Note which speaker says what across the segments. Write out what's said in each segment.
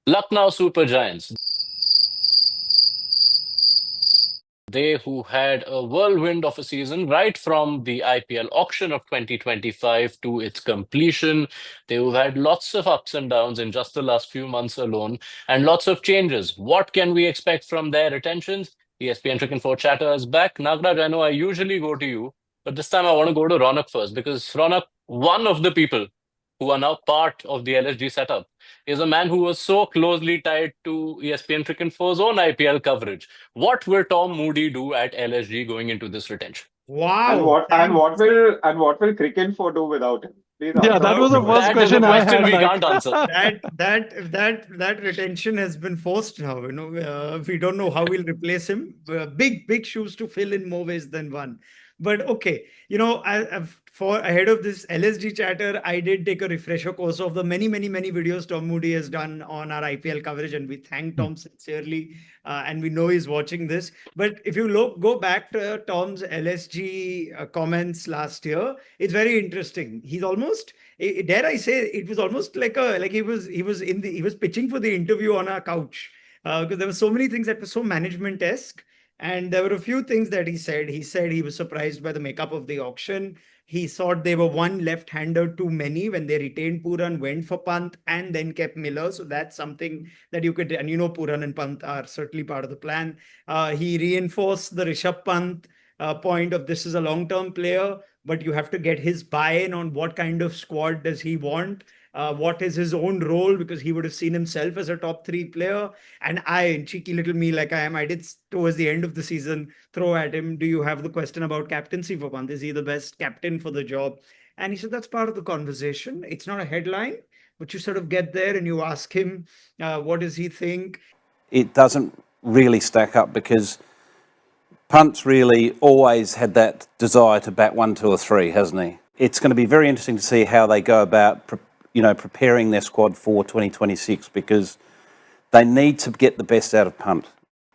Speaker 1: Lucknow Super Giants, they who had a whirlwind of a season right from the IPL auction of 2025 to its completion. They who've had lots of ups and downs in just the last few months alone and lots of changes. What can we expect from their retentions? ESPN Cricinfo chatter is back. Nagraj, I know I usually go to you, but this time I want to go to Ronak first because Ronak, one of the people who are now part of the LSG setup, is a man who was so closely tied to ESPN Cricinfo's own IPL coverage. What will Tom Moody do at LSG going into this retention?
Speaker 2: And
Speaker 3: Wow.
Speaker 2: what and what will and what will Cricinfo do without him? Please
Speaker 4: Yeah,
Speaker 2: answer
Speaker 4: that
Speaker 2: that
Speaker 4: was
Speaker 3: Wow.
Speaker 4: the first
Speaker 2: question.
Speaker 1: That is a
Speaker 4: question I
Speaker 1: question
Speaker 4: had.
Speaker 1: we
Speaker 4: Like,
Speaker 1: can't answer.
Speaker 3: That retention has been forced now. We don't know how we'll replace him. Big shoes to fill in more ways than one. But okay, for ahead of this LSG chatter, I did take a refresher course of the many videos Tom Moody has done on our IPL coverage, and we thank Tom sincerely, and we know he's watching this. But if you go back to Tom's LSG comments last year, it's very interesting. He's almost dare I say, it was almost like he was pitching for the interview on a couch, because there were so many things that were so management-esque, and there were a few things that he said. He said he was surprised by the makeup of the auction. He thought they were one left-hander too many when they retained Puran, went for Pant, and then kept Miller. So that's something that you could, and Puran and Pant are certainly part of the plan. He reinforced the Rishabh Pant point of this is a long-term player, but you have to get his buy-in on what kind of squad does he want, what is his own role, because he would have seen himself as a top three player. And I, cheeky little me like I am, I did towards the end of the season throw at him, do you have the question about captaincy for Pant? Is he the best captain for the job? And he said that's part of the conversation. It's not a headline, but you sort of get there and you ask him, what does he think?
Speaker 5: It doesn't really stack up because Punt's really always had that desire to bat 1, 2 or 3, hasn't he? It's going to be very interesting to see how they go about, preparing their squad for 2026 because they need to get the best out of Punt.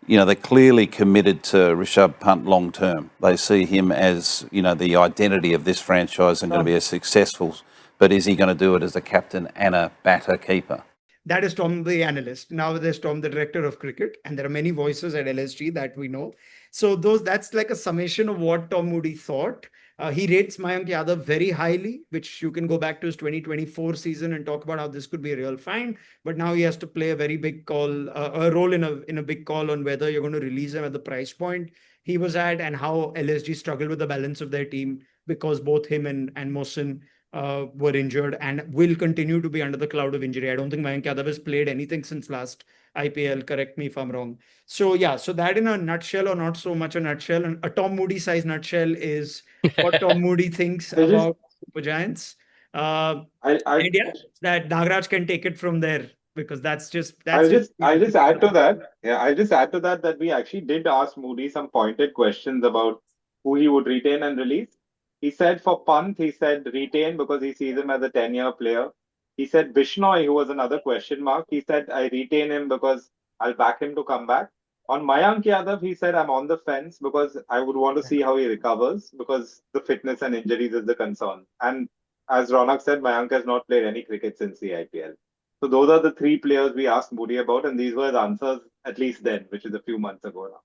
Speaker 5: They're clearly committed to Rishabh Punt long term. They see him as, the identity of this franchise and going to be as successful. But is he going to do it as a captain and a batter keeper?
Speaker 3: That is Tom, the analyst. Now there's Tom, the director of cricket, and there are many voices at LSG that we know. So that's like a summation of what Tom Moody thought. He rates Mayank Yadav very highly, which you can go back to his 2024 season and talk about how this could be a real find. But now he has to play a very big call, a role in a big call on whether you're going to release him at the price point he was at, and how LSG struggled with the balance of their team because both him and Mohsin were injured and will continue to be under the cloud of injury. I don't think Mayank Yadav has played anything since last IPL. Correct me if I'm wrong. So yeah, so that in a nutshell, or not so much a nutshell, and a Tom Moody size nutshell is what Tom Moody thinks
Speaker 2: I just
Speaker 3: about Super Giants.
Speaker 2: I
Speaker 3: And yeah, that Nagraj can take it from there because
Speaker 2: I'll
Speaker 3: just
Speaker 2: just I'll just add to that. Yeah, I'll just add to that that we actually did ask Moody some pointed questions about who he would retain and release. He said for Pant, he said retain because he sees him as a 10-year player. He said Bishnoi, who was another question mark. He said I retain him because I'll back him to come back. On Mayank Yadav, he said I'm on the fence because I would want to see how he recovers because the fitness and injuries is the concern. And as Ronak said, Mayank has not played any cricket since the IPL. So those are the three players we asked Moody about, and these were the answers at least then, which is a few months ago now.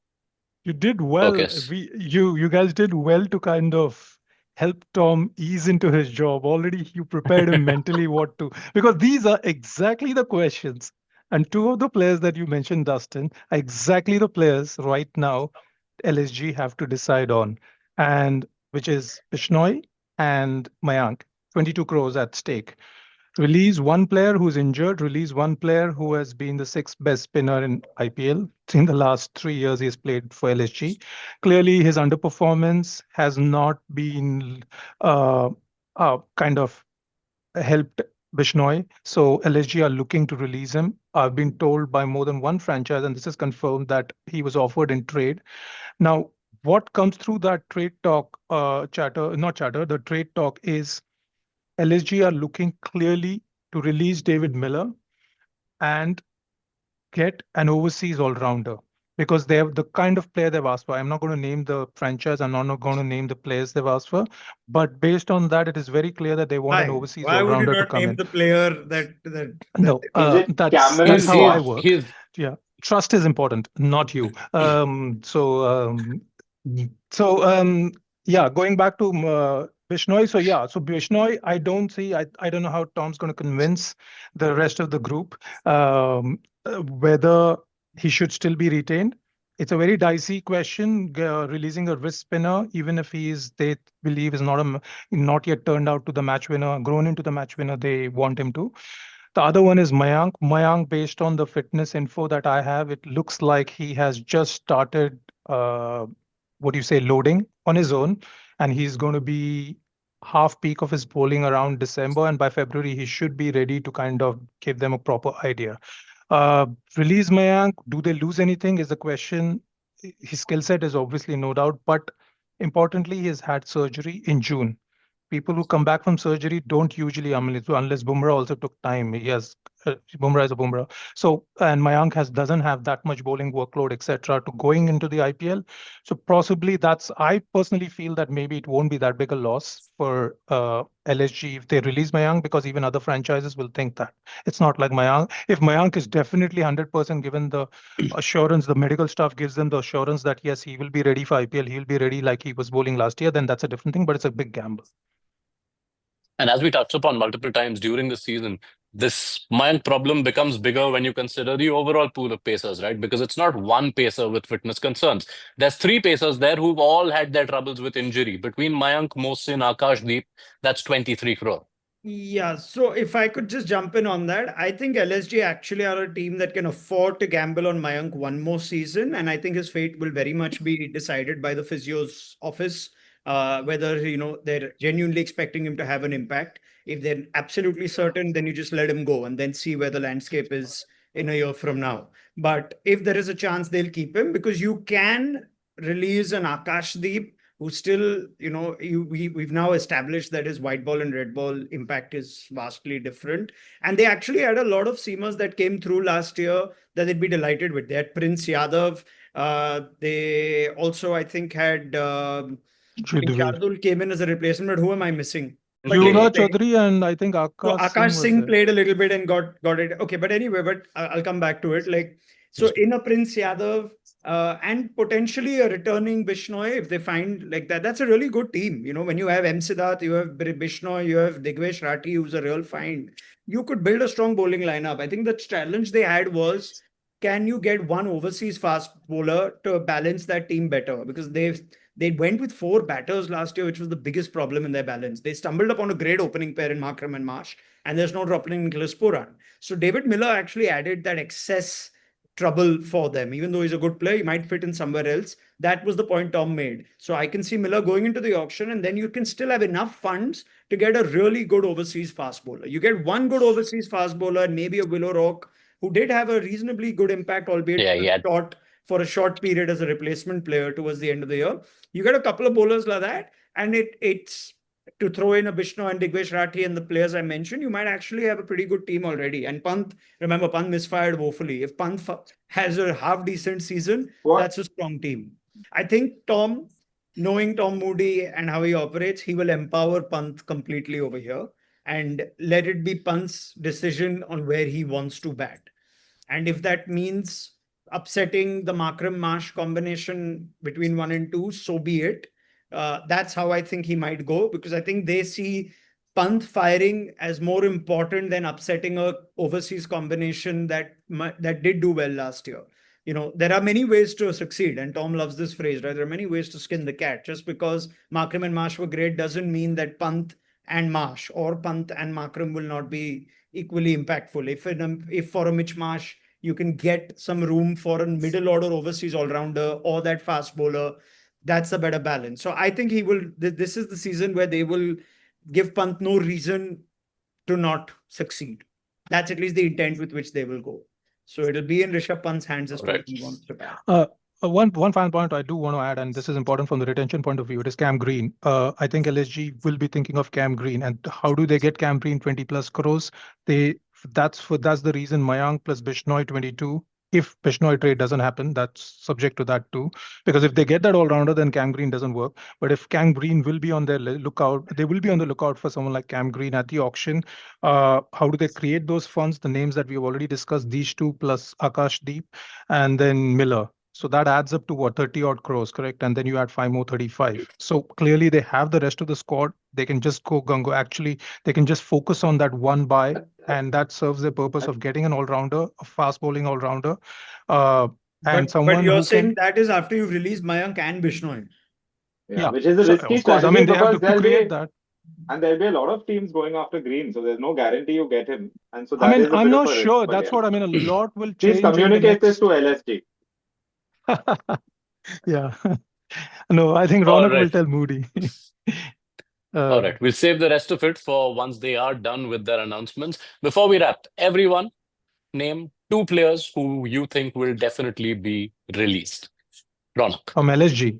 Speaker 4: you did well.
Speaker 1: Okay.
Speaker 4: You guys did well to kind of help Tom ease into his job. Already you prepared him mentally what to, because these are exactly the questions. And two of the players that you mentioned, Dustin, are exactly the players right now LSG have to decide on, and which is Bishnoi and Mayank. 22 crores at stake. Release one player who's injured, release one player who has been the sixth best spinner in IPL. In the last 3 years, he's played for LSG. Clearly, his underperformance has not been uh, kind of helped Bishnoi. So LSG are looking to release him. I've been told by more than one franchise, and this is confirmed, that he was offered in trade. Now, what comes through that trade talk, not chatter, the trade talk is LSG are looking clearly to release David Miller and get an overseas all-rounder. because they have the kind of player they've asked for. I'm not going to name the franchise. I'm not going to name the players they've asked for. But based on that, it is very clear that they want an
Speaker 3: Why?
Speaker 4: overseas
Speaker 3: Why would you
Speaker 4: all-rounder to
Speaker 3: not
Speaker 4: come
Speaker 3: name
Speaker 4: in.
Speaker 3: the player that
Speaker 4: No,
Speaker 3: they
Speaker 2: Is it
Speaker 4: that's
Speaker 2: Cameron
Speaker 4: how I
Speaker 1: He's
Speaker 2: Bosch?
Speaker 4: work.
Speaker 1: he's
Speaker 4: Yeah, trust is important, not you. Yeah, going back to Bishnoi. So yeah, so Bishnoi, I don't see. I don't know how Tom's going to convince the rest of the group whether he should still be retained. It's a very dicey question. Releasing a wrist spinner, even if they believe is not yet turned out to the match winner, grown into the match winner they want him to. The other one is Mayank. Mayank, based on the fitness info that I have, it looks like he has just started, what do you say, loading on his own, and he's going to be half peak of his bowling around December, and by February he should be ready to kind of give them a proper idea. Uh, Release Mayank, do they lose anything is the question. His skill set is obviously no doubt, but importantly, he has had surgery in June. People who come back from surgery don't usually, unless Bumrah also took time. Yes, Bumrah is a Bumrah. So, and Mayank doesn't have that much bowling workload, etc., to going into the IPL. So possibly I personally feel that maybe it won't be that big a loss for LSG if they release Mayank, because even other franchises will think that. It's not like Mayank. If Mayank is definitely 100% given the assurance, the medical staff gives them the assurance that yes, he will be ready for IPL, he'll be ready like he was bowling last year, then that's a different thing, but it's a big gamble.
Speaker 1: And as we touched upon multiple times during the season, this Mayank problem becomes bigger when you consider the overall pool of pacers, right? Because it's not one pacer with fitness concerns. There's three pacers there who've all had their troubles with injury. Between Mayank, Mohsin, Akashdeep, that's 23 crore.
Speaker 3: Yeah, so if I could just jump in on that, I think LSG actually are a team that can afford to gamble on Mayank one more season, and I think his fate will very much be decided by the physio's office, whether they're genuinely expecting him to have an impact. If they're absolutely certain, then you just let him go and then see where the landscape is in a year from now. But if there is a chance, they'll keep him because you can release an Akashdeep who still, we've now established that his white ball and red ball impact is vastly different. And they actually had a lot of seamers that came through last year that they'd be delighted with. They had Prince Yadav. They also, I think, had I think
Speaker 4: Judvi.
Speaker 3: Shardul came in as a replacement, but who am I missing? But
Speaker 4: Yuvraj
Speaker 3: they-
Speaker 4: Chaudhary and I think
Speaker 3: so
Speaker 4: Akash
Speaker 3: Akash
Speaker 4: Singh was
Speaker 3: Singh
Speaker 4: there.
Speaker 3: played a little bit and got it. Okay, but anyway, but I'll come back to it. So in a Prince Yadav and potentially a returning Bishnoi, if they find like that, that's a really good team. When you have M. Siddharth, you have Bishnoi, you have Digvesh Rathi, who's a real find. You could build a strong bowling lineup. I think the challenge they had was, can you get one overseas fast bowler to balance that team better? Because they went with four batters last year, which was the biggest problem in their balance. They stumbled upon a great opening pair in Markram and Marsh, and there's no dropping Nicholas Puran. So David Miller actually added that excess trouble for them. Even though he's a good player, he might fit in somewhere else. That was the point Tom made. So I can see Miller going into the auction, and then you can still have enough funds to get a really good overseas fast bowler. You get one good overseas fast bowler, maybe a Willow Rock, who did have a reasonably good impact, albeit for a short period as a replacement player towards the end of the year. You get a couple of bowlers like that, and it's to throw in a Bishno and Digvesh Rathi and the players I mentioned, you might actually have a pretty good team already. And Pant, remember, Pant misfired woefully. If Pant has a half decent season, that's a strong team. I think knowing Tom Moody and how he operates, he will empower Pant completely over here and let it be Pant's decision on where he wants to bat. And if that means upsetting the Markram Marsh combination between 1 and 2, so be it. That's how I think he might go, because I think they see Pant firing as more important than upsetting a overseas combination that did do well last year. There are many ways to succeed, and Tom loves this phrase, right? There are many ways to skin the cat. Just because Markram and Marsh were great doesn't mean that Pant and Marsh or Pant and Markram will not be equally impactful. If for a Mitch Marsh, you can get some room for a middle order overseas all-rounder or that fast bowler, that's a better balance. So I think this is the season where they will give Pant no reason to not succeed. That's at least the intent with which they will go. So it'll be in Rishabh Pant's hands as to where he wants to bat.
Speaker 4: One final point I do want to add, and this is important from the retention point of view, it is Cam Green. I think LSG will be thinking of Cam Green, and how do they get Cam Green 20 plus crores? That's the reason Mayank plus Bishnoi 22 if Bishnoi trade doesn't happen, that's subject to that too. Because if they get that all-rounder, then Cam Green doesn't work. But if Cam Green will be on their lookout, they will be on the lookout for someone like Cam Green at the auction. How do they create those funds? The names that we've already discussed, these two plus Akashdeep and then Miller. So that adds up to what, 30 odd crores, correct? And then you add 5 more, 35. So clearly they have the rest of the squad. They can just go gungo. Actually, they can just focus on that one buy, and that serves the purpose of getting an all-rounder, a fast bowling all-rounder, and
Speaker 3: But
Speaker 4: someone
Speaker 3: you're
Speaker 4: who
Speaker 3: saying
Speaker 4: can.
Speaker 3: that is after you've released Mayank and Bishnoi.
Speaker 2: Yeah, which is a
Speaker 4: So,
Speaker 2: risky
Speaker 4: of course, I
Speaker 2: strategy
Speaker 4: mean, they have
Speaker 2: because
Speaker 4: to
Speaker 2: there'll
Speaker 4: create
Speaker 2: be
Speaker 4: that.
Speaker 2: there'll be a lot of teams going after Green, so there's no guarantee you get him, and so
Speaker 4: I
Speaker 2: that
Speaker 4: mean,
Speaker 2: is a
Speaker 4: I'm
Speaker 2: bit of
Speaker 4: not
Speaker 2: a risk.
Speaker 4: sure.
Speaker 2: But
Speaker 4: That's
Speaker 2: yeah,
Speaker 4: what I mean. A lot will
Speaker 2: please
Speaker 4: change in the
Speaker 2: communicate this
Speaker 4: next.
Speaker 2: to LSG.
Speaker 4: Yeah. No, I think
Speaker 1: All
Speaker 4: Ronak will
Speaker 1: right.
Speaker 4: tell Moody.
Speaker 1: All right. We'll save the rest of it for once they are done with their announcements. Before we wrap, everyone name 2 players who you think will definitely be released. Ronak.
Speaker 4: From LSG.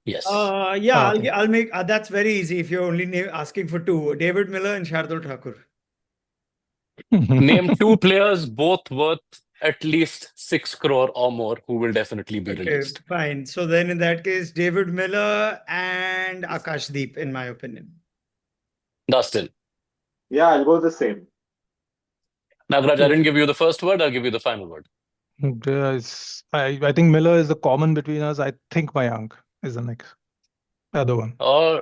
Speaker 1: Yes.
Speaker 3: Yeah,
Speaker 4: Okay.
Speaker 3: I'll make that's very easy if you're only asking for 2. David Miller and Shardul Thakur.
Speaker 1: Name 2 players, both worth at least 6 crore or more, who will definitely be
Speaker 3: Okay,
Speaker 1: released.
Speaker 3: fine. So then in that case, David Miller and Akashdeep, in my opinion.
Speaker 1: Dustin.
Speaker 2: Yeah, I'll go the same.
Speaker 1: Nagraj, I didn't give you the first word. I'll give you the final word.
Speaker 4: I think Miller is the common between us. I think Mayank is the next other one.
Speaker 1: All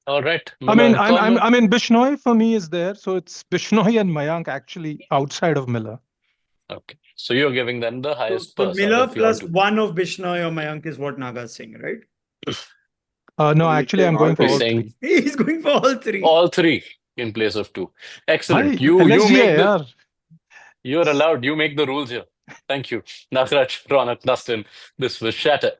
Speaker 1: right.
Speaker 4: I mean,
Speaker 1: Miller and
Speaker 4: I mean, Bishnoi for me is there, so it's Bishnoi and Mayank actually outside of Miller.
Speaker 1: Okay, so you're giving them the highest
Speaker 3: So
Speaker 1: purse out
Speaker 3: Miller
Speaker 1: of your
Speaker 3: plus
Speaker 1: 2.
Speaker 3: 1 of Bishnoi or Mayank is what Naga's saying, right?
Speaker 4: No,
Speaker 2: He's
Speaker 4: actually, I'm
Speaker 2: saying all
Speaker 4: going for
Speaker 1: He's
Speaker 4: all
Speaker 1: saying
Speaker 4: three.
Speaker 3: He's going for all 3.
Speaker 1: all 3 in place of 2. Excellent.
Speaker 4: Bhai,
Speaker 1: You
Speaker 4: LSG
Speaker 1: make
Speaker 4: hai
Speaker 1: the
Speaker 4: yaar.
Speaker 1: you're allowed. You make the rules here. Thank you, Nagraj, Ronak, Dustin. This was Shatter.